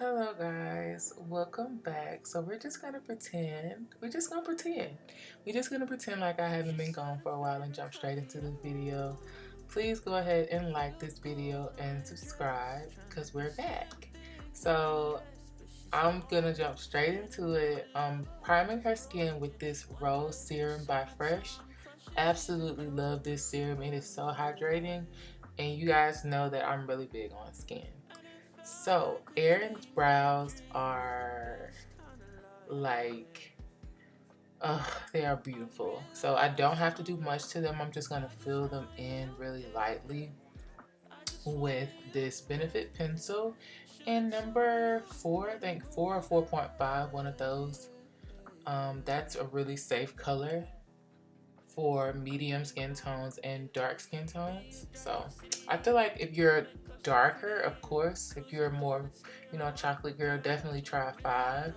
Hello guys, welcome back. So we're just gonna pretend. Like I haven't been gone for a while and jump straight into this video. Please go ahead and like this video and subscribe because we're back. So I'm gonna jump straight into it. Priming her skin with this Rose Serum by Fresh. Absolutely love this serum. It is so hydrating, and you guys know that I'm really big on skin. So Erin's brows are like, they are beautiful. So I don't have to do much to them. I'm just gonna fill them in really lightly with this Benefit pencil and number 4, I think 4 or 4.5, one of those. That's a really safe color for medium skin tones and dark skin tones. So I feel like if you're darker, of course, if you're more, chocolate girl, definitely try 5.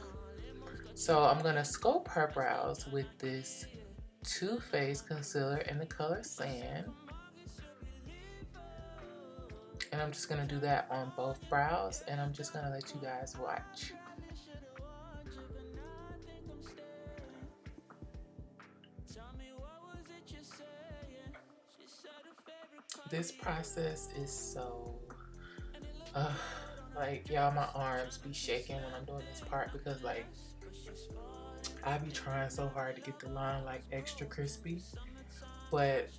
So I'm gonna sculpt her brows with this Too Faced concealer in the color Sand. And I'm just gonna do that on both brows, and I'm just gonna let you guys watch. This process is so, like, y'all, my arms be shaking when I'm doing this part because, like, I be trying so hard to get the line, like, extra crispy. But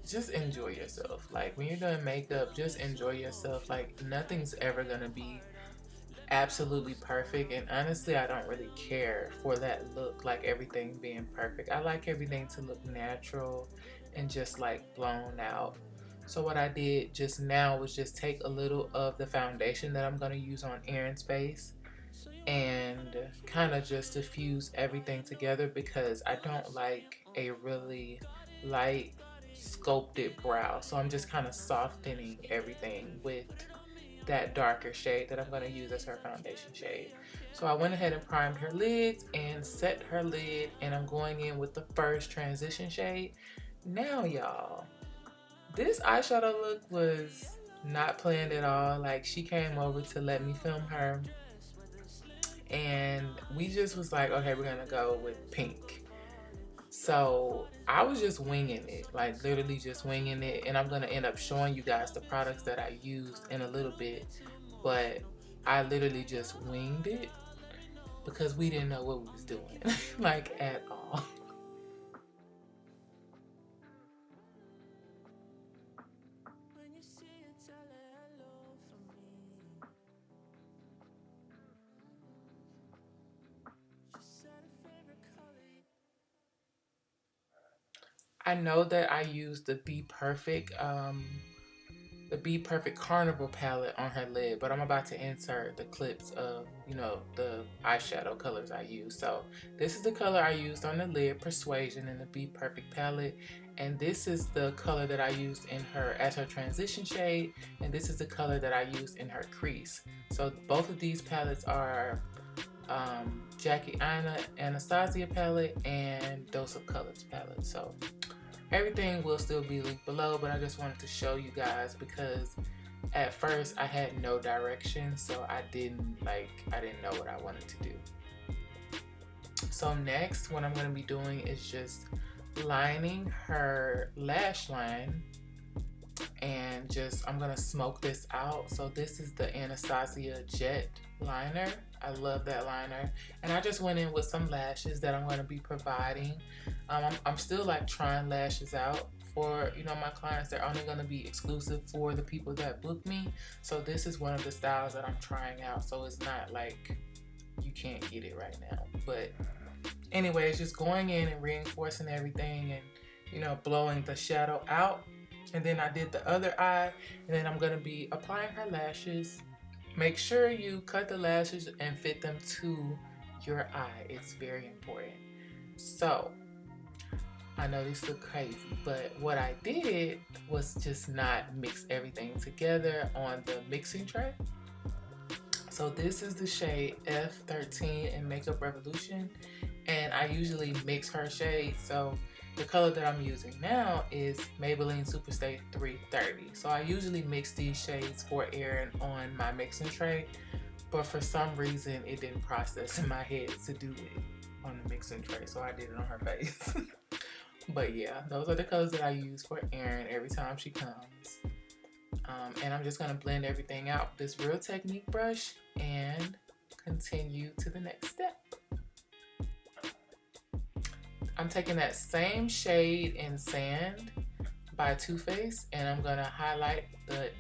just enjoy yourself. Like, when you're doing makeup, just enjoy yourself. Like, nothing's ever gonna be absolutely perfect, and honestly, I don't really care for that look, like everything being perfect. I like everything to look natural and just like blown out. So what I did just now was just take a little of the foundation that I'm going to use on Erin's face and kind of just diffuse everything together, because I don't like a really light sculpted brow. So I'm just kind of softening everything with that darker shade that I'm going to use as her foundation shade. So I went ahead and primed her lids and set her lid, and I'm going in with the first transition shade. Now y'all, this eyeshadow look was not planned at all. Like, she came over to let me film her, and we just was like, okay, we're gonna go with pink. So I was just winging it, like literally just winging it, and I'm gonna end up showing you guys the products that I used in a little bit, but I literally just winged it because we didn't know what we was doing, like, at all. I know that I used the Be Perfect Carnival palette on her lid, but I'm about to insert the clips of, the eyeshadow colors I use. So this is the color I used on the lid, Persuasion, in the Be Perfect palette, and this is the color that I used in her as her transition shade, and this is the color that I used in her crease. So both of these palettes are Jackie Aina Anastasia palette and Dose of Colors palette. So everything will still be linked below, but I just wanted to show you guys because at first I had no direction, so I didn't know what I wanted to do. So next, what I'm going to be doing is just lining her lash line, and I'm going to smoke this out. So this is the Anastasia Jet liner. I love that liner, and I just went in with some lashes that I'm going to be providing. I'm still like trying lashes out for my clients. They're only going to be exclusive for the people that book me. So this is one of the styles that I'm trying out. So it's not like you can't get it right now. But anyways, just going in and reinforcing everything and blowing the shadow out. And then I did the other eye, and then I'm going to be applying her lashes. Make sure you cut the lashes and fit them to your eye. It's very important. So I know this looks crazy, but what I did was just not mix everything together on the mixing tray. So this is the shade F13 in Makeup Revolution, and I usually mix her shades. So the color that I'm using now is Maybelline Superstay 330. So I usually mix these shades for Erin on my mixing tray, but for some reason it didn't process in my head to do it on the mixing tray, so I did it on her face. But yeah, those are the colors that I use for Erin every time she comes. And I'm just gonna blend everything out with this Real Technique brush and continue to the next step. I'm taking that same shade in Sand by Too Faced, and I'm gonna highlight the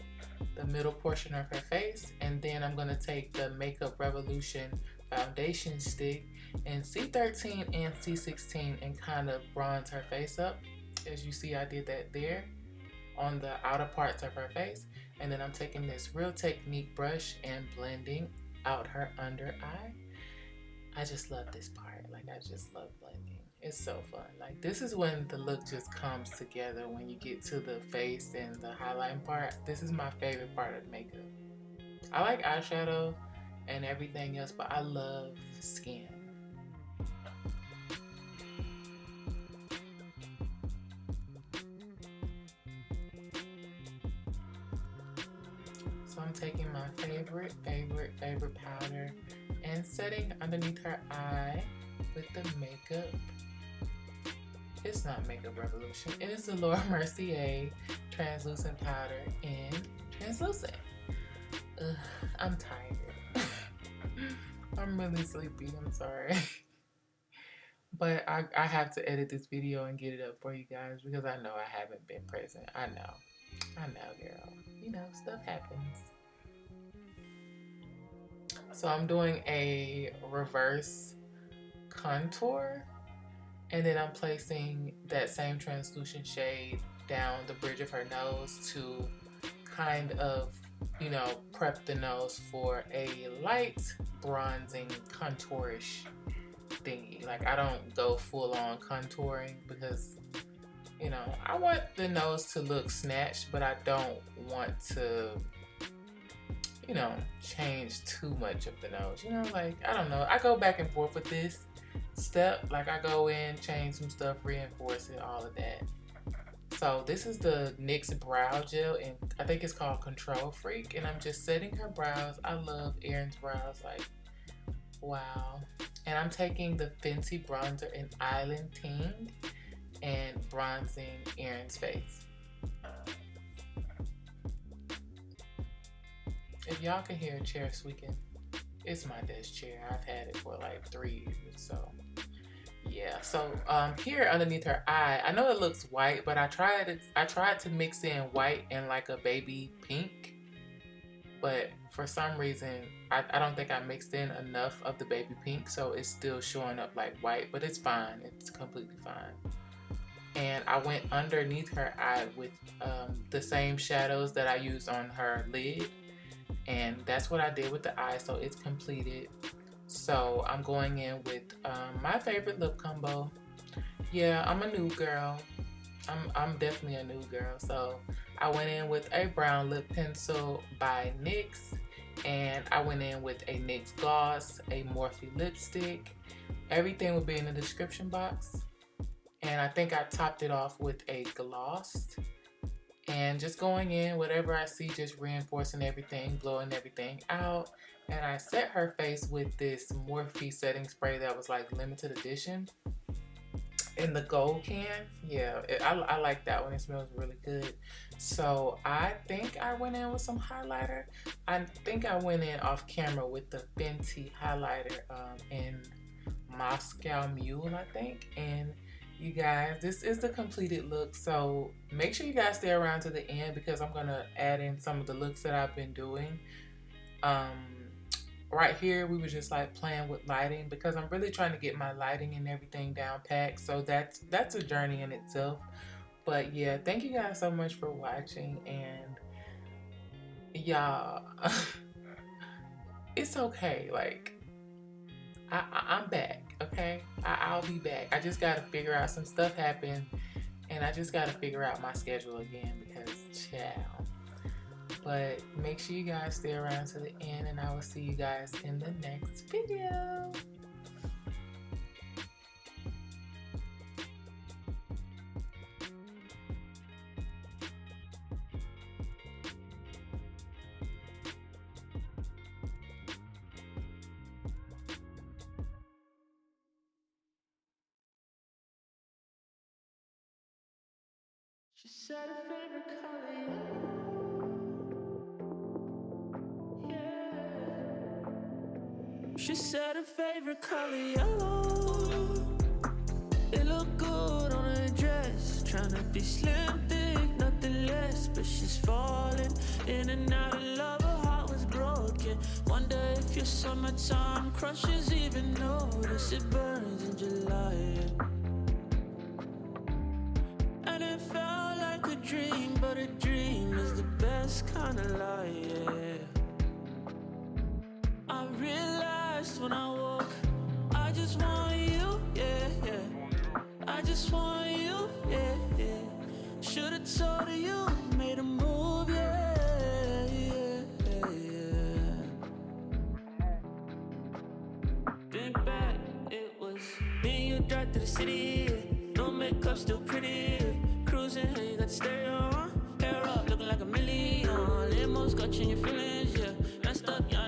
middle portion of her face, and then I'm gonna take the Makeup Revolution foundation stick in C13 and C16 and kind of bronze her face up. As you see, I did that there on the outer parts of her face, and then I'm taking this Real Technique brush and blending out her under eye. I just love this part. Like, I just love blending. It's so fun. Like, this is when the look just comes together, when you get to the face and the highlighting part. This is my favorite part of makeup. I like eyeshadow and everything else, but I love skin. So I'm taking my favorite powder and setting underneath her eye with the makeup. It's not Makeup Revolution. It is the Laura Mercier translucent powder in translucent. I'm tired. I'm really sleepy. I'm sorry. But I have to edit this video and get it up for you guys because I know I haven't been present. I know, girl. You know, stuff happens. So I'm doing a reverse contour, and then I'm placing that same translucent shade down the bridge of her nose to kind of, you know, prep the nose for a light bronzing contourish thingy. Like, I don't go full on contouring because, you know, I want the nose to look snatched, but I don't want to, you know, change too much of the nose. You know, like, I don't know. I go back and forth with this step. Like, I go in, change some stuff, reinforce it, all of that. So this is the NYX brow gel, and I think it's called Control Freak, and I'm just setting her brows. I love Erin's brows, like, wow. And I'm taking the Fenty bronzer in Island Ting and bronzing Erin's face. If y'all can hear a chair squeaking, it's my desk chair. I've had it for like 3 years, so yeah. So here underneath her eye, I know it looks white, but I tried to mix in white and like a baby pink, but for some reason I don't think I mixed in enough of the baby pink, so it's still showing up like white, but it's fine. It's completely fine. And I went underneath her eye with the same shadows that I used on her lid, and that's what I did with the eye, so it's completed. So I'm going in with my favorite lip combo. Yeah, I'm a new girl. I'm definitely a new girl. So I went in with a brown lip pencil by NYX, and I went in with a NYX gloss, a Morphe lipstick. Everything will be in the description box. And I think I topped it off with a gloss. And just going in, whatever I see, just reinforcing everything, blowing everything out. And I set her face with this Morphe setting spray that was like limited edition in the gold can. Yeah, I like that one. It smells really good. So I think I went in with some highlighter. I think I went in off camera with the Fenty highlighter in Moscow Mule, I think. And you guys, this is the completed look, so make sure you guys stay around to the end because I'm gonna add in some of the looks that I've been doing. Right here we were just like playing with lighting because I'm really trying to get my lighting and everything down packed, so that's a journey in itself. But yeah, thank you guys so much for watching, and y'all, it's okay. Like, I'm back, okay? I'll be back. I just gotta figure out, some stuff happened, and I just gotta figure out my schedule again because, child. But make sure you guys stay around to the end, and I will see you guys in the next video. She said her favorite color, yeah. She said her favorite color, yellow. It looked good on her dress. Tryna be slim, thick, nothing less. But she's falling in and out of love. Her heart was broken. Wonder if your summertime crushes even notice it burns in July. And it felt like a dream, but a dream is the best kind of lie, yeah. I realized when I woke, I just want you, yeah, yeah. I just want you, yeah, yeah. Should've told her you made a move, yeah, yeah, yeah. Think back, it was me and you drive through the city, yeah. No makeup, still pretty, yeah. Cruising, hey, you got the stereo on. Hair up, looking like a million. Limos got you in your feelings, yeah. Messed up, yeah,